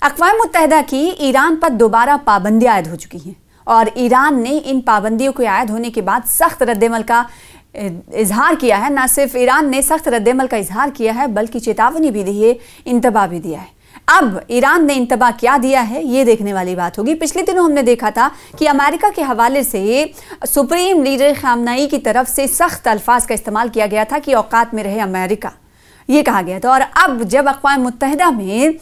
अक़वाम मुत्तहिदा की ईरान पर दोबारा पाबंदियां आयद हो चुकी हैं और ईरान ने इन पाबंदियों के आयद होने के बाद सख्त रद्देअमल का इजहार किया है। न सिर्फ ईरान ने सख्त रद्देअमल का इजहार किया है बल्कि चेतावनी भी दी है, इंतबाह भी दिया है। अब ईरान ने इंतबाह क्या दिया है ये देखने वाली बात होगी। पिछले दिनों हमने देखा था कि अमेरिका के हवाले से सुप्रीम लीडर खामनेई की तरफ से सख्त अल्फाज का इस्तेमाल किया गया था कि औकात में रहे अमेरिका, ये कहा गया था। और अब जब अक़वाम मुत्तहिदा में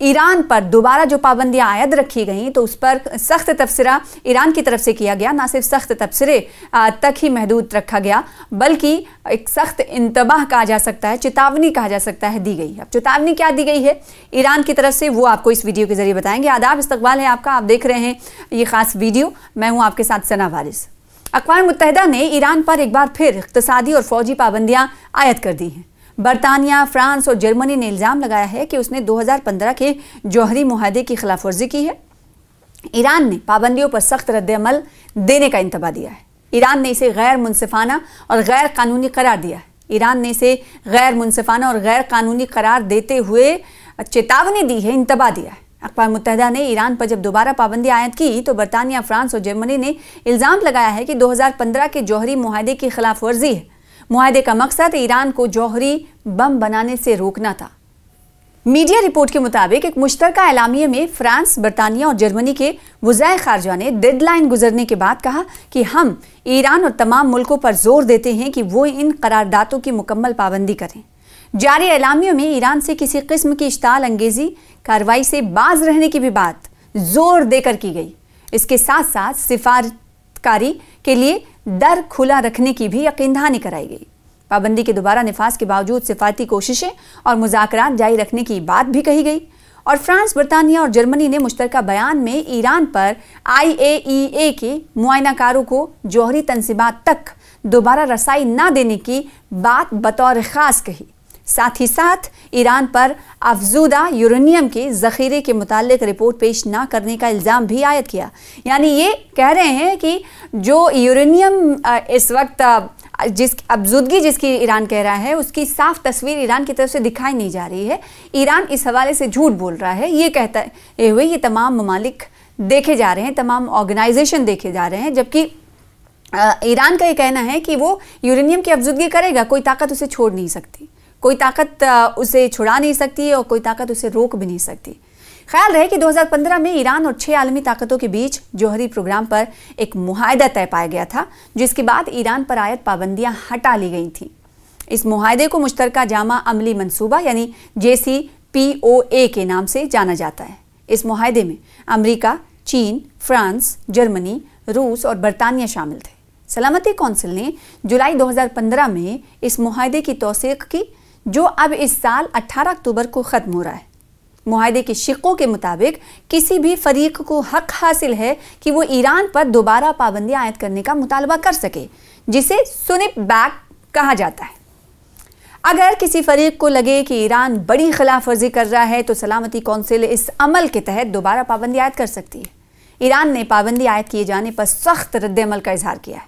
ईरान पर दोबारा जो पाबंदियां आयद रखी गई तो उस पर सख्त तबसरा ईरान की तरफ से किया गया। ना सिर्फ सख्त तबसरे तक ही महदूद रखा गया बल्कि एक सख्त इंतबाह कहा जा सकता है, चेतावनी कहा जा सकता है, दी गई। अब चेतावनी क्या दी गई है ईरान की तरफ से वो आपको इस वीडियो के जरिए बताएंगे। आदाब, इस्तकबाल है आपका, आप देख रहे हैं ये खास वीडियो। मैं हूँ आपके साथ सना वारिस। अक़वाम मुत्तहिदा ने ईरान पर एक बार फिर इक़्तिसादी और फौजी पाबंदियां आयद कर दी हैं। बरतानिया, फ्रांस और जर्मनी ने इल्ज़ाम लगाया है कि उसने 2015 के जौहरी मुआहदे की खिलाफ वर्जी की है। ईरान ने पाबंदियों पर सख्त रद्देअमल देने का इंतबाह दिया है। ईरान ने इसे गैर मुनसिफाना और गैर कानूनी करार दिया है। ईरान ने इसे गैर मुनसिफाना और गैर कानूनी करार देते हुए चेतावनी दी है, इंतबाह दिया है। अक़वाम मुत्तहिदा ने ईरान पर जब दोबारा पाबंदी आयद की तो बरतानिया, फ्रांस और जर्मनी ने इल्ज़ाम लगाया है कि 2015 के जौहरी मुआहदे की खिलाफ वर्जी है। मुआहदे का मकसद ईरान को जौहरी बम बनाने से रोकना था। मीडिया रिपोर्ट के मुताबिक एक मुश्तरका एलामिये में फ्रांस, बरतानिया और जर्मनी के वज़ाए ख़ारजा ने डेडलाइन गुजरने के बाद कहा कि हम ईरान और तमाम मुल्कों पर जोर देते हैं कि वो इन करारदादों की मुकम्मल पाबंदी करें। जारी एलामियों में ईरान से किसी किस्म की इश्ताल अंगेजी कार्रवाई से बाज रहने की भी बात जोर देकर की गई। इसके साथ साथ सिफारतकारी के लिए दर खुला रखने की भी यकीनदहानी कराई गई। पाबंदी के दोबारा निफाज के बावजूद सिफारती कोशिशें और मुज़ाकरात जारी रखने की बात भी कही गई। और फ्रांस, बरतानिया और जर्मनी ने मुश्तरका बयान में ईरान पर IAEA के मुआयनाकारों को जौहरी तंसीबात तक दोबारा रसाई न देने की बात बतौर ख़ास कही। साथ ही साथ ईरान पर अफजूदा यूरेनियम के ज़ख़ीरे के मुताल्लिक रिपोर्ट पेश ना करने का इल्ज़ाम भी आयद किया। यानी ये कह रहे हैं कि जो यूरेनियम इस वक्त जिस अफजूदगी जिसकी ईरान कह रहा है उसकी साफ तस्वीर ईरान की तरफ से दिखाई नहीं जा रही है। ईरान इस हवाले से झूठ बोल रहा है, ये कहता है हुए ये तमाम ममालिक देखे जा रहे हैं, तमाम ऑर्गेनाइजेशन देखे जा रहे हैं, जबकि ईरान का ये कहना है कि वो यूरेनियम की अफजूदगी करेगा, कोई ताकत उसे छोड़ नहीं सकती, कोई ताकत उसे छुड़ा नहीं सकती और कोई ताकत उसे रोक भी नहीं सकती। ख्याल रहे कि 2015 में ईरान और 6 आलमी ताकतों के बीच जौहरी प्रोग्राम पर एक मुआहदा तय पाया गया था, जिसके बाद ईरान पर आयद पाबंदियां हटा ली गई थीं। इस मुआहदे को मुश्तरका जामा अमली मंसूबा यानी JCPOA के नाम से जाना जाता है। इस मुआहदे में अमेरिका, चीन, फ्रांस, जर्मनी, रूस और बरतानिया शामिल थे। सलामती कौंसिल ने जुलाई 2015 में इस मुआहदे की तौसीक की, जो अब इस साल 18 अक्टूबर को ख़त्म हो रहा है। मुआहदे के शिक्कों के मुताबिक किसी भी फरीक को हक हासिल है कि वो ईरान पर दोबारा पाबंदियां आयद करने का मुतालबा कर सके, जिसे सुनिप बैक कहा जाता है। अगर किसी फरीक को लगे कि ईरान बड़ी खिलाफ वर्जी कर रहा है तो सलामती कौंसिल इस अमल के तहत दोबारा पाबंदी आयद कर सकती है। ईरान ने पाबंदी आयद किए जाने पर सख्त रद्देअमल का इजहार किया है।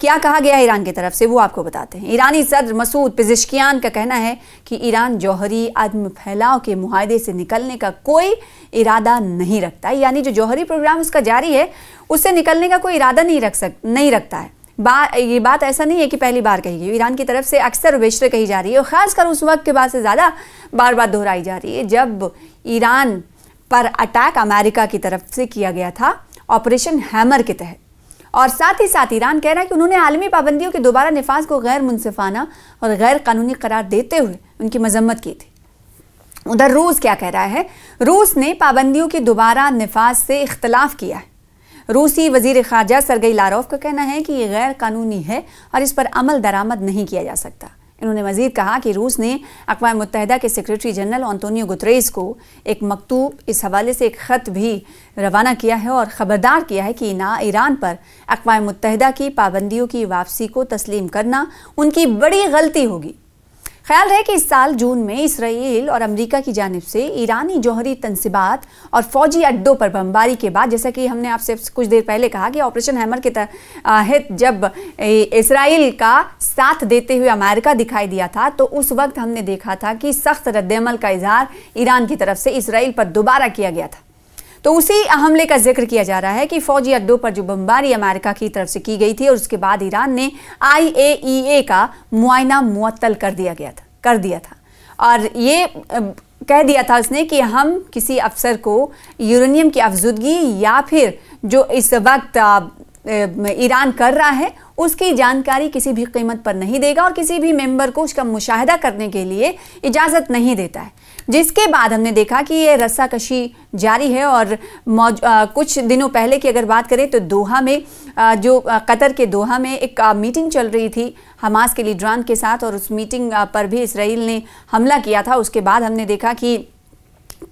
क्या कहा गया है ईरान की तरफ से वो आपको बताते हैं। ईरानी सदर मसूद पेज़ेश्कियान का कहना है कि ईरान जौहरी अदम फैलाव के मुआहदे से निकलने का कोई इरादा नहीं रखता, यानी जो जौहरी प्रोग्राम उसका जारी है उससे निकलने का कोई इरादा नहीं रखता है। ये बात ऐसा नहीं है कि पहली बार कही गई, ईरान की तरफ से अक्सर बेशतर कही जा रही है और ख़ासकर उस वक्त के बाद से ज़्यादा बार बार दोहराई जा रही है जब ईरान पर अटैक अमेरिका की तरफ से किया गया था ऑपरेशन हैमर के तहत। और साथ ही साथ ईरान कह रहा है कि उन्होंने आलमी पाबंदियों के दोबारा निफाज को गैर मुनसिफाना और गैर कानूनी करार देते हुए उनकी मजम्मत की थी। उधर रूस क्या कह रहा है? रूस ने पाबंदियों के दोबारा निफाज से इख्तलाफ किया है। रूसी वजीर खारजा सरगई लारोव का कहना है कि ये गैर कानूनी है और इस पर अमल दरामद नहीं किया जा सकता। इन्होंने मजीद कहा कि रूस ने अक़वाम मुत्तहिदा के सेक्रेटरी जनरल एंटोनियो गुतरेस को एक मकतूब, इस हवाले से एक ख़त भी रवाना किया है और ख़बरदार किया है कि ईरान पर अक़वाम मुत्तहिदा की पाबंदियों की वापसी को तस्लीम करना उनकी बड़ी गलती होगी। ख्याल है कि इस साल जून में इसराइल और अमेरिका की जानिब से ईरानी जौहरी तंसीबात और फौजी अड्डों पर बमबारी के बाद, जैसा कि हमने आपसे कुछ देर पहले कहा कि ऑपरेशन हैमर के तहत जब इसराइल का साथ देते हुए अमेरिका दिखाई दिया था, तो उस वक्त हमने देखा था कि सख्त रद्द-ए-अमल का इजहार ईरान की तरफ से इसराइल पर दोबारा किया गया था। तो उसी हमले का जिक्र किया जा रहा है कि फौजी अड्डों पर जो बमबारी अमेरिका की तरफ से की गई थी और उसके बाद ईरान ने IAEA का मुआयना मुअत्तल कर दिया था और ये कह दिया था उसने कि हम किसी अफसर को यूरेनियम की अफजूदगी या फिर जो इस वक्त ईरान कर रहा है उसकी जानकारी किसी भी कीमत पर नहीं देगा और किसी भी मेंबर को उसका मुशाहिदा करने के लिए इजाज़त नहीं देता है। जिसके बाद हमने देखा कि ये रस्साकशी जारी है और कुछ दिनों पहले की अगर बात करें तो दोहा में जो कतर के दोहा में एक मीटिंग चल रही थी हमास के लीडरान के साथ और उस मीटिंग पर भी इसराइल ने हमला किया था। उसके बाद हमने देखा कि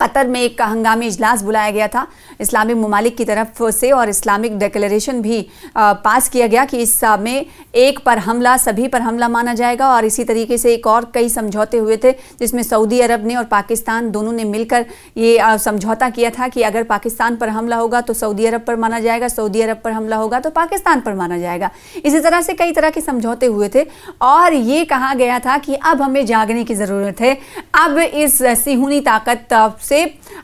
कतर में एक हंगामी इजलास बुलाया गया था इस्लामिक ममालिक की तरफ से और इस्लामिक डिक्लेरेशन भी पास किया गया कि इस में एक पर हमला सभी पर हमला माना जाएगा और इसी तरीके से एक और कई समझौते हुए थे जिसमें सऊदी अरब ने और पाकिस्तान दोनों ने मिलकर ये समझौता किया था कि अगर पाकिस्तान पर हमला होगा तो सऊदी अरब पर माना जाएगा, सऊदी अरब पर हमला होगा तो पाकिस्तान पर माना जाएगा। इसी तरह से कई तरह के समझौते हुए थे और ये कहा गया था कि अब हमें जागने की ज़रूरत है। अब इस सिहूनी ताकत से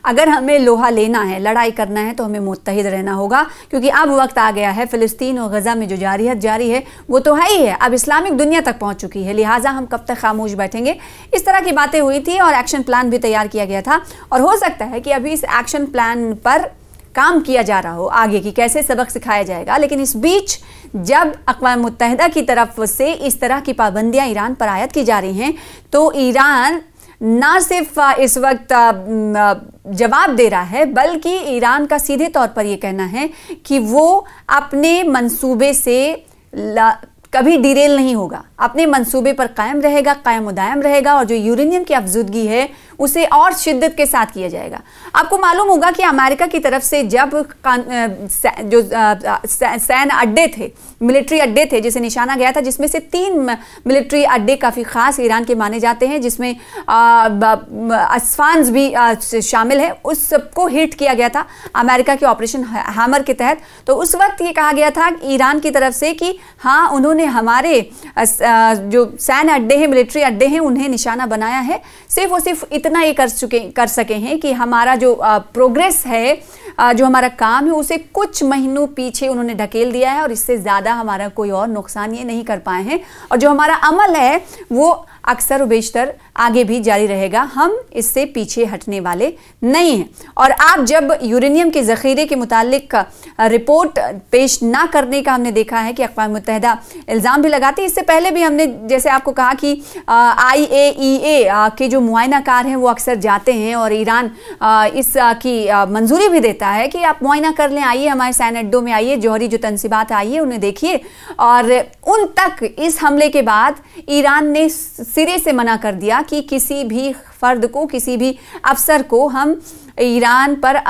अगर हमें लोहा लेना है, लड़ाई करना है, तो हमें मुत्तहिद रहना होगा क्योंकि अब वक्त आ गया है। फ़िलिस्तीन और गज़ा में जो जारियत जारी है वो तो है ही है, अब इस्लामिक दुनिया तक पहुंच चुकी है, लिहाजा हम कब तक खामोश बैठेंगे। इस तरह की बातें हुई थी और एक्शन प्लान भी तैयार किया गया था और हो सकता है कि अभी इस एक्शन प्लान पर काम किया जा रहा हो आगे की कैसे सबक सिखाया जाएगा। लेकिन इस बीच जब अक़वाम मुत्तहिदा की तरफ से इस तरह की पाबंदियां ईरान पर आयद की जा रही हैं तो ईरान ना सिर्फ इस वक्त जवाब दे रहा है बल्कि ईरान का सीधे तौर पर यह कहना है कि वो अपने मंसूबे से कभी डिरेल नहीं होगा, अपने मंसूबे पर कायम रहेगा, कायम उदायम रहेगा और जो यूरेनियम की अफजूदगी है उसे और शिद्दत के साथ किया जाएगा। आपको मालूम होगा कि अमेरिका की तरफ से जब जो सैन्य अड्डे थे, मिलिट्री अड्डे थे जिसे निशाना गया था, जिसमें से 3 मिलिट्री अड्डे काफ़ी ख़ास ईरान के माने जाते हैं जिसमें अस्फान्स भी शामिल है, उस सबको हिट किया गया था अमेरिका के ऑपरेशन हैमर के तहत। तो उस वक्त ये कहा गया था ईरान की तरफ से कि हाँ उन्होंने हमारे जो सैन्य अड्डे हैं, मिलिट्री अड्डे हैं, उन्हें निशाना बनाया है, सिर्फ और सिर्फ इतना ये कर सके हैं कि हमारा जो प्रोग्रेस है, जो हमारा काम है उसे कुछ महीनों पीछे उन्होंने ढकेल दिया है और इससे ज़्यादा हमारा कोई और नुकसान ये नहीं कर पाए हैं और जो हमारा अमल है वो अक्सर व बेशतर आगे भी जारी रहेगा, हम इससे पीछे हटने वाले नहीं हैं। और आप जब यूरेनियम के ज़ख़ीरे के मुतालिक रिपोर्ट पेश ना करने का हमने देखा है कि अक़वाम मुत्तहिदा इल्ज़ाम भी लगाती है। इससे पहले भी हमने जैसे आपको कहा कि IAEA के जो मुआयनाकार हैं वो अक्सर जाते हैं और ईरान इसकी मंजूरी भी देता है कि आप मुआयना कर लें, आइए हमारे सैन्य अड्डों में आइए, जौहरी जो तंसीबात आइए उन्हें देखिए। और उन तक इस हमले के बाद ईरान ने सिरे से मना कर दिया कि किसी भी फर्द को, किसी भी अफसर को हम ईरान पर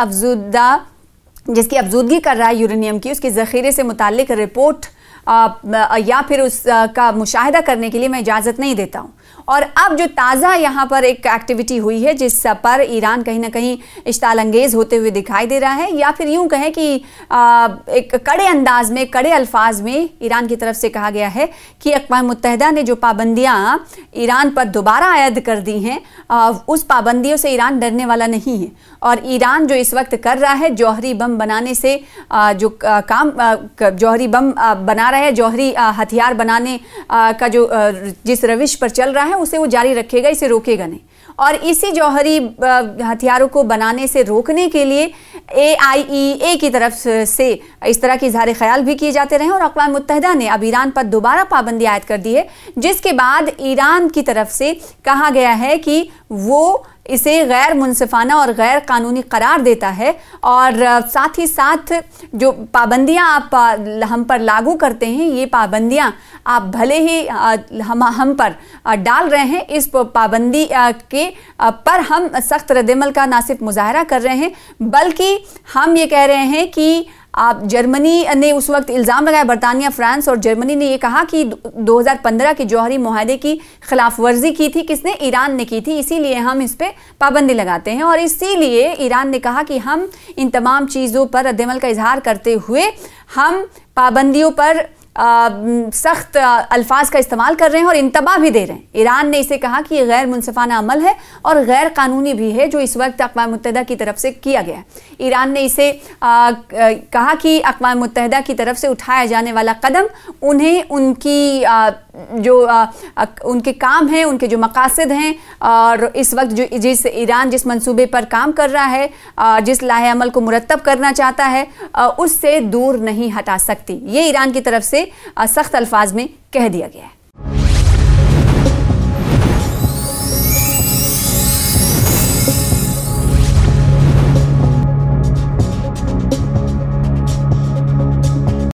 जिसकी अफजूदगी कर रहा है यूरेनियम की, उसके ज़ख़ीरे से मुताल्लिक रिपोर्ट या फिर उसका मुशाहिदा करने के लिए मैं इजाज़त नहीं देता हूँ। और अब जो ताज़ा यहाँ पर एक एक्टिविटी हुई है जिस पर ईरान कहीं ना कहीं इश्ताल अंगेज़ होते हुए दिखाई दे रहा है, या फिर यूँ कहें कि एक कड़े अंदाज में, कड़े अल्फाज में ईरान की तरफ से कहा गया है कि अक़वाम मुत्तहिदा ने जो पाबंदियाँ ईरान पर दोबारा आयद कर दी हैं उस पाबंदियों से ईरान डरने वाला नहीं है। और ईरान जो इस वक्त कर रहा है जौहरी बम बनाने से जो काम जौहरी बम बना रहा है, जौहरी हथियार बनाने का जो जिस रविश पर चल रहा है उसे वो जारी रखेगा, इसे रोकेगा नहीं। और इसी जौहरी हथियारों को बनाने से रोकने के लिए AIEA की तरफ से इस तरह के इजहार ख्याल भी किए जाते रहे और अक़वाम मुत्तहिदा ने अब ईरान पर दोबारा पाबंदी आयद कर दी है, जिसके बाद ईरान की तरफ से कहा गया है कि वो इसे गैर मुनसिफाना और गैर कानूनी करार देता है और साथ ही साथ जो पाबंदियां आप हम पर लागू करते हैं, ये पाबंदियां आप भले ही हम पर डाल रहे हैं, इस पाबंदी के पर हम सख्त रद्द-ए-अमल का ना सिर्फ मुजाहरा कर रहे हैं बल्कि हम ये कह रहे हैं कि आप जर्मनी ने उस वक्त इल्ज़ाम लगाया, बरतानिया, फ्रांस और जर्मनी ने ये कहा कि 2015 के जौहरी मुआहदे की खिलाफ वर्जी की थी, किसने? ईरान ने की थी, इसीलिए हम इस पर पाबंदी लगाते हैं। और इसीलिए ईरान ने कहा कि हम इन तमाम चीज़ों पर रद्दमल का इजहार करते हुए हम पाबंदियों पर सख्त अल्फाज का इस्तेमाल कर रहे हैं और इंतबाह भी दे रहे हैं। ईरान ने इसे कहा कि ये गैर मुनसिफाना अमल है और गैर कानूनी भी है जो इस वक्त अक़वाम मुत्तहिदा की तरफ से किया गया है। ईरान ने इसे कहा कि अक़वाम मुत्तहिदा की तरफ से उठाया जाने वाला कदम उन्हें उनकी उनके काम हैं, उनके जो मकासद हैं और इस वक्त जो ईरान जिस मंसूबे पर काम कर रहा है, जिस लाहे अमल को मुरत्तब करना चाहता है, उससे दूर नहीं हटा सकती। ये ईरान की तरफ से सख्त अल्फाज में कह दिया गया है।